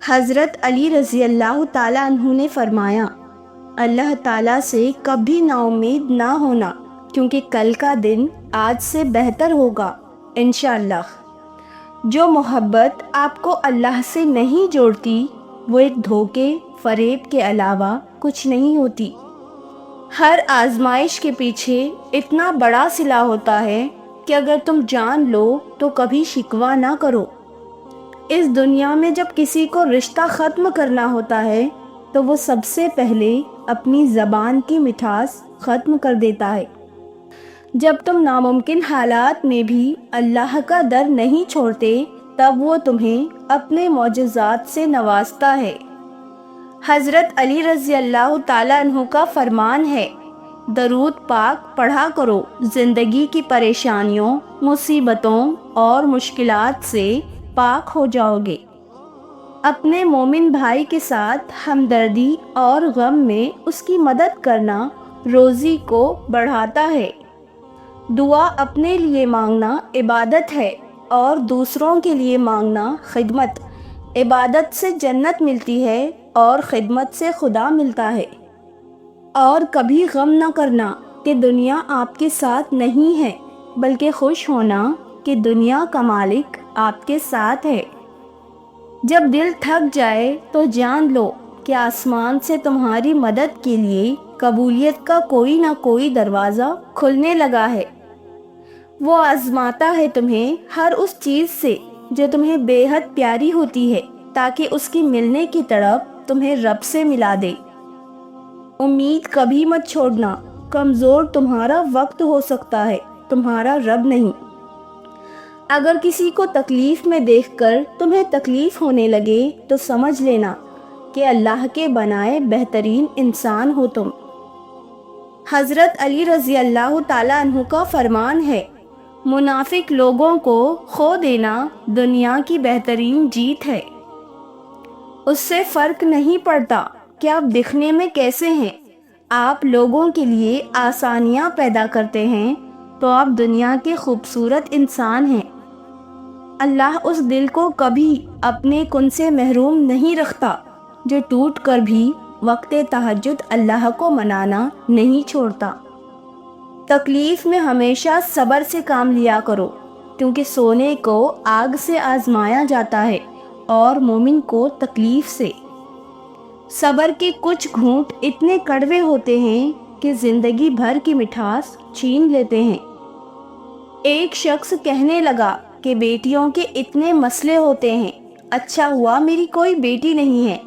حضرت علی رضی اللہ تعالیٰ عنہ نے فرمایا، اللہ تعالیٰ سے کبھی نا امید نہ ہونا، کیونکہ کل کا دن آج سے بہتر ہوگا انشاءاللہ۔ جو محبت آپ کو اللہ سے نہیں جوڑتی وہ ایک دھوکے فریب کے علاوہ کچھ نہیں ہوتی۔ ہر آزمائش کے پیچھے اتنا بڑا صلہ ہوتا ہے کہ اگر تم جان لو تو کبھی شکوہ نہ کرو۔ اس دنیا میں جب کسی کو رشتہ ختم کرنا ہوتا ہے تو وہ سب سے پہلے اپنی زبان کی مٹھاس ختم کر دیتا ہے۔ جب تم ناممکن حالات میں بھی اللہ کا در نہیں چھوڑتے تب وہ تمہیں اپنے معجزات سے نوازتا ہے۔ حضرت علی رضی اللہ تعالیٰ عنہ کا فرمان ہے، درود پاک پڑھا کرو، زندگی کی پریشانیوں، مصیبتوں اور مشکلات سے پاک ہو جاؤ گے۔ اپنے مومن بھائی کے ساتھ ہمدردی اور غم میں اس کی مدد کرنا روزی کو بڑھاتا ہے۔ دعا اپنے لیے مانگنا عبادت ہے اور دوسروں کے لیے مانگنا خدمت۔ عبادت سے جنت ملتی ہے اور خدمت سے خدا ملتا ہے۔ اور کبھی غم نہ کرنا کہ دنیا آپ کے ساتھ نہیں ہے، بلکہ خوش ہونا کہ دنیا کا مالک آپ کے ساتھ ہے۔ جب دل تھک جائے تو جان لو کہ آسمان سے تمہاری مدد کے لیے قبولیت کا کوئی نہ کوئی دروازہ کھلنے لگا ہے۔ وہ آزماتا ہے تمہیں ہر اس چیز سے جو تمہیں بے حد پیاری ہوتی ہے، تاکہ اس کی ملنے کی تڑپ تمہیں رب سے ملا دے۔ امید کبھی مت چھوڑنا، کمزور تمہارا وقت ہو سکتا ہے، تمہارا رب نہیں۔ اگر کسی کو تکلیف میں دیکھ کر تمہیں تکلیف ہونے لگے تو سمجھ لینا کہ اللہ کے بنائے بہترین انسان ہو تم۔ حضرت علی رضی اللہ تعالیٰ عنہ کا فرمان ہے، منافق لوگوں کو کھو دینا دنیا کی بہترین جیت ہے۔ اس سے فرق نہیں پڑتا کہ آپ دکھنے میں کیسے ہیں، آپ لوگوں کے لیے آسانیاں پیدا کرتے ہیں تو آپ دنیا کے خوبصورت انسان ہیں۔ اللہ اس دل کو کبھی اپنے کن سے محروم نہیں رکھتا جو ٹوٹ کر بھی وقت تہجد اللہ کو منانا نہیں چھوڑتا۔ تکلیف میں ہمیشہ صبر سے کام لیا کرو، کیونکہ سونے کو آگ سے آزمایا جاتا ہے اور مومن کو تکلیف سے۔ صبر کے کچھ گھونٹ اتنے کڑوے ہوتے ہیں کہ زندگی بھر کی مٹھاس چھین لیتے ہیں۔ ایک شخص کہنے لگا کہ بیٹیوں کے اتنے مسئلے ہوتے ہیں، اچھا ہوا میری کوئی بیٹی نہیں ہے۔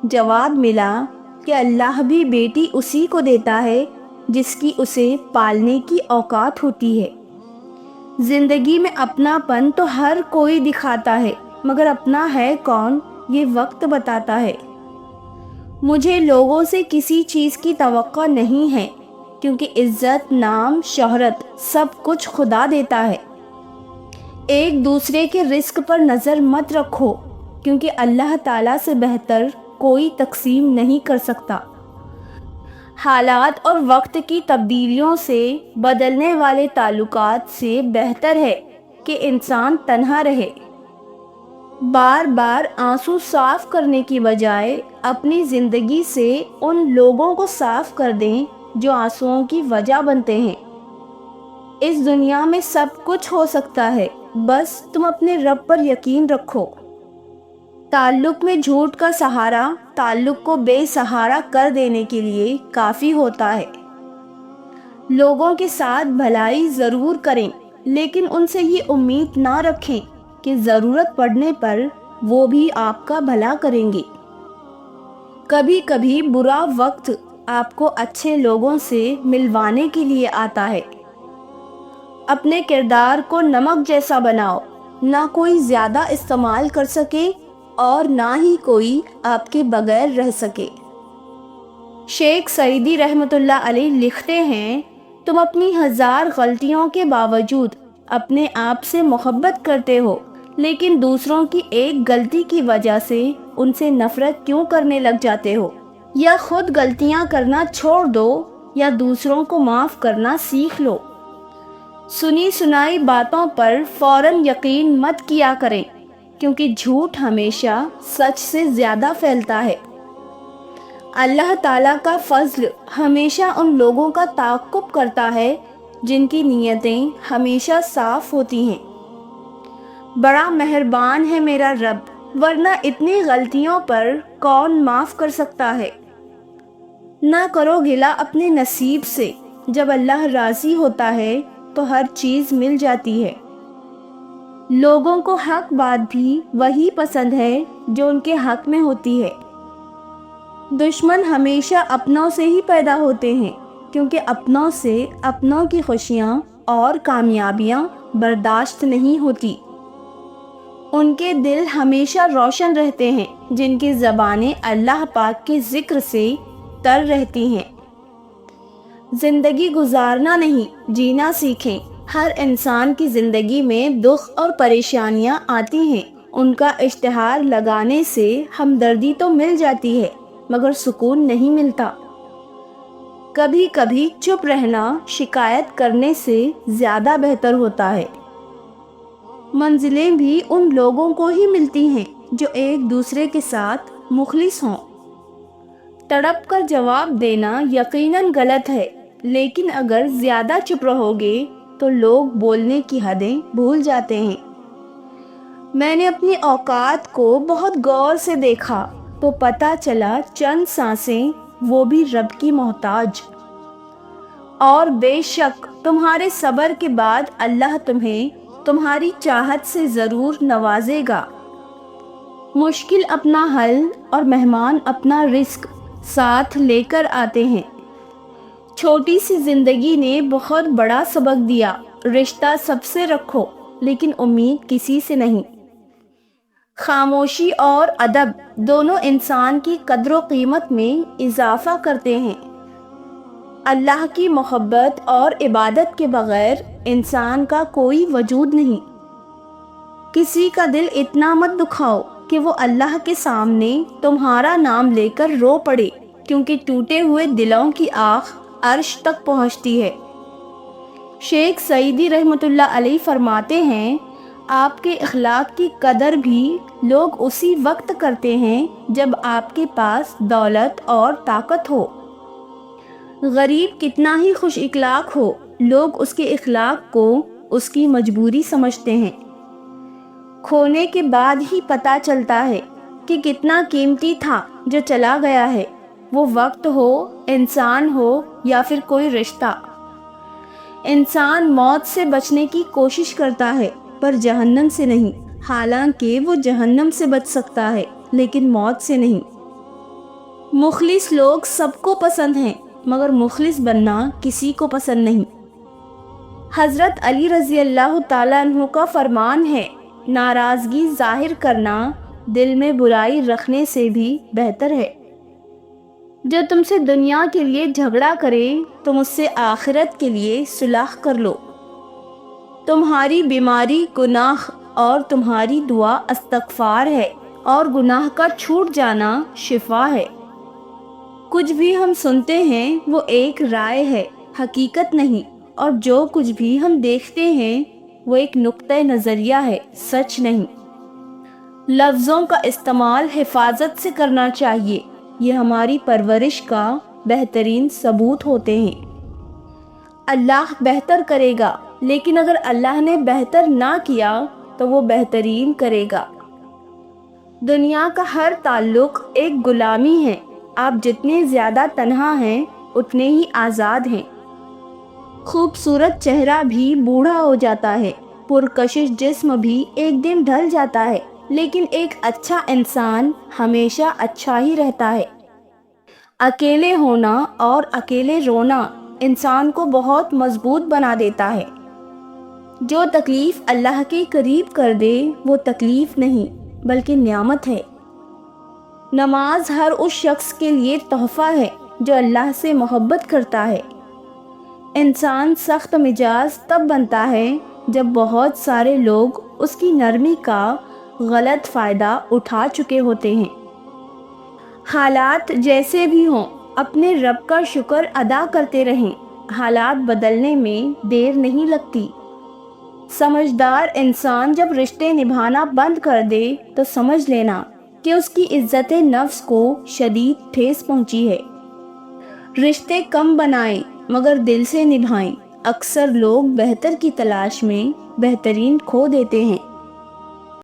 جواب ملا کہ اللہ بھی بیٹی اسی کو دیتا ہے جس کی اسے پالنے کی اوقات ہوتی ہے۔ زندگی میں اپنا پن تو ہر کوئی دکھاتا ہے، مگر اپنا ہے کون یہ وقت بتاتا ہے۔ مجھے لوگوں سے کسی چیز کی توقع نہیں ہے، کیونکہ عزت، نام، شہرت سب کچھ خدا دیتا ہے۔ ایک دوسرے کے رزق پر نظر مت رکھو، کیونکہ اللہ تعالیٰ سے بہتر کوئی تقسیم نہیں کر سکتا۔ حالات اور وقت کی تبدیلیوں سے، بدلنے والے تعلقات سے بہتر ہے کہ انسان تنہا رہے۔ بار بار آنسو صاف کرنے کی بجائے اپنی زندگی سے ان لوگوں کو صاف کر دیں جو آنسوؤں کی وجہ بنتے ہیں۔ اس دنیا میں سب کچھ ہو سکتا ہے، بس تم اپنے رب پر یقین رکھو۔ تعلق میں جھوٹ کا سہارا تعلق کو بے سہارا کر دینے کے لیے کافی ہوتا ہے۔ لوگوں کے ساتھ بھلائی ضرور کریں، لیکن ان سے یہ امید نہ رکھیں کہ ضرورت پڑنے پر وہ بھی آپ کا بھلا کریں گے۔ کبھی کبھی برا وقت آپ کو اچھے لوگوں سے ملوانے کے لیے آتا ہے۔ اپنے کردار کو نمک جیسا بناؤ، نہ کوئی زیادہ استعمال کر سکے اور نہ ہی کوئی آپ کے بغیر رہ سکے۔ شیخ سعیدی رحمۃ اللہ علیہ لکھتے ہیں، تم اپنی 1000 غلطیوں کے باوجود اپنے آپ سے محبت کرتے ہو، لیکن دوسروں کی ایک غلطی کی وجہ سے ان سے نفرت کیوں کرنے لگ جاتے ہو؟ یا خود غلطیاں کرنا چھوڑ دو یا دوسروں کو معاف کرنا سیکھ لو۔ سنی سنائی باتوں پر فوراً یقین مت کیا کریں، کیونکہ جھوٹ ہمیشہ سچ سے زیادہ پھیلتا ہے۔ اللہ تعالیٰ کا فضل ہمیشہ ان لوگوں کا تعاقب کرتا ہے جن کی نیتیں ہمیشہ صاف ہوتی ہیں۔ بڑا مہربان ہے میرا رب، ورنہ اتنی غلطیوں پر کون معاف کر سکتا ہے۔ نہ کرو گلہ اپنے نصیب سے، جب اللہ راضی ہوتا ہے تو ہر چیز مل جاتی ہے۔ لوگوں کو حق بات بھی وہی پسند ہے جو ان کے حق میں ہوتی ہے۔ دشمن ہمیشہ اپنوں سے ہی پیدا ہوتے ہیں، کیونکہ اپنوں سے اپنوں کی خوشیاں اور کامیابیاں برداشت نہیں ہوتی۔ ان کے دل ہمیشہ روشن رہتے ہیں جن کی زبانیں اللہ پاک کے ذکر سے تر رہتی ہیں۔ زندگی گزارنا نہیں، جینا سیکھیں۔ ہر انسان کی زندگی میں دکھ اور پریشانیاں آتی ہیں، ان کا اشتہار لگانے سے ہمدردی تو مل جاتی ہے مگر سکون نہیں ملتا۔ کبھی کبھی چپ رہنا شکایت کرنے سے زیادہ بہتر ہوتا ہے۔ منزلیں بھی ان لوگوں کو ہی ملتی ہیں جو ایک دوسرے کے ساتھ مخلص ہوں۔ تڑپ کر جواب دینا یقیناً غلط ہے، لیکن اگر زیادہ چپ رہو گے تو لوگ بولنے کی حدیں بھول جاتے ہیں۔ میں نے اپنی اوقات کو بہت غور سے دیکھا تو پتہ چلا چند سانسیں وہ بھی رب کی محتاج۔ اور بے شک تمہارے صبر کے بعد اللہ تمہیں تمہاری چاہت سے ضرور نوازے گا۔ مشکل اپنا حل اور مہمان اپنا رزق ساتھ لے کر آتے ہیں۔ چھوٹی سی زندگی نے بہت بڑا سبق دیا، رشتہ سب سے رکھو لیکن امید کسی سے نہیں۔ خاموشی اور ادب دونوں انسان کی قدر و قیمت میں اضافہ کرتے ہیں۔ اللہ کی محبت اور عبادت کے بغیر انسان کا کوئی وجود نہیں۔ کسی کا دل اتنا مت دکھاؤ کہ وہ اللہ کے سامنے تمہارا نام لے کر رو پڑے، کیونکہ ٹوٹے ہوئے دلوں کی آہ عرش تک پہنچتی ہے۔ شیخ سعیدی رحمۃ اللہ علیہ فرماتے ہیں، آپ کے اخلاق کی قدر بھی لوگ اسی وقت کرتے ہیں جب آپ کے پاس دولت اور طاقت ہو۔ غریب کتنا ہی خوش اخلاق ہو، لوگ اس کے اخلاق کو اس کی مجبوری سمجھتے ہیں۔ کھونے کے بعد ہی پتہ چلتا ہے کہ کتنا قیمتی تھا جو چلا گیا ہے، وہ وقت ہو، انسان ہو یا پھر کوئی رشتہ۔ انسان موت سے بچنے کی کوشش کرتا ہے پر جہنم سے نہیں، حالانکہ وہ جہنم سے بچ سکتا ہے لیکن موت سے نہیں۔ مخلص لوگ سب کو پسند ہیں مگر مخلص بننا کسی کو پسند نہیں۔ حضرت علی رضی اللہ تعالیٰ عنہ کا فرمان ہے، ناراضگی ظاہر کرنا دل میں برائی رکھنے سے بھی بہتر ہے۔ جو تم سے دنیا کے لیے جھگڑا کرے تم اس سے آخرت کے لیے صلح کر لو۔ تمہاری بیماری گناہ اور تمہاری دعا استغفار ہے، اور گناہ کا چھوٹ جانا شفا ہے۔ کچھ بھی ہم سنتے ہیں وہ ایک رائے ہے، حقیقت نہیں، اور جو کچھ بھی ہم دیکھتے ہیں وہ ایک نقطہ نظریہ ہے، سچ نہیں۔ لفظوں کا استعمال حفاظت سے کرنا چاہیے، یہ ہماری پرورش کا بہترین ثبوت ہوتے ہیں۔ اللہ بہتر کرے گا، لیکن اگر اللہ نے بہتر نہ کیا تو وہ بہترین کرے گا۔ دنیا کا ہر تعلق ایک غلامی ہے، آپ جتنے زیادہ تنہا ہیں اتنے ہی آزاد ہیں۔ خوبصورت چہرہ بھی بوڑھا ہو جاتا ہے، پرکشش جسم بھی ایک دن ڈھل جاتا ہے، لیکن ایک اچھا انسان ہمیشہ اچھا ہی رہتا ہے۔ اکیلے ہونا اور اکیلے رونا انسان کو بہت مضبوط بنا دیتا ہے۔ جو تکلیف اللہ کے قریب کر دے وہ تکلیف نہیں بلکہ نعمت ہے۔ نماز ہر اس شخص کے لیے تحفہ ہے جو اللہ سے محبت کرتا ہے۔ انسان سخت مزاج تب بنتا ہے جب بہت سارے لوگ اس کی نرمی کا غلط فائدہ اٹھا چکے ہوتے ہیں۔ حالات جیسے بھی ہوں اپنے رب کا شکر ادا کرتے رہیں، حالات بدلنے میں دیر نہیں لگتی۔ سمجھدار انسان جب رشتے نبھانا بند کر دے تو سمجھ لینا کہ اس کی عزت نفس کو شدید ٹھیس پہنچی ہے۔ رشتے کم بنائیں مگر دل سے نبھائیں۔ اکثر لوگ بہتر کی تلاش میں بہترین کھو دیتے ہیں۔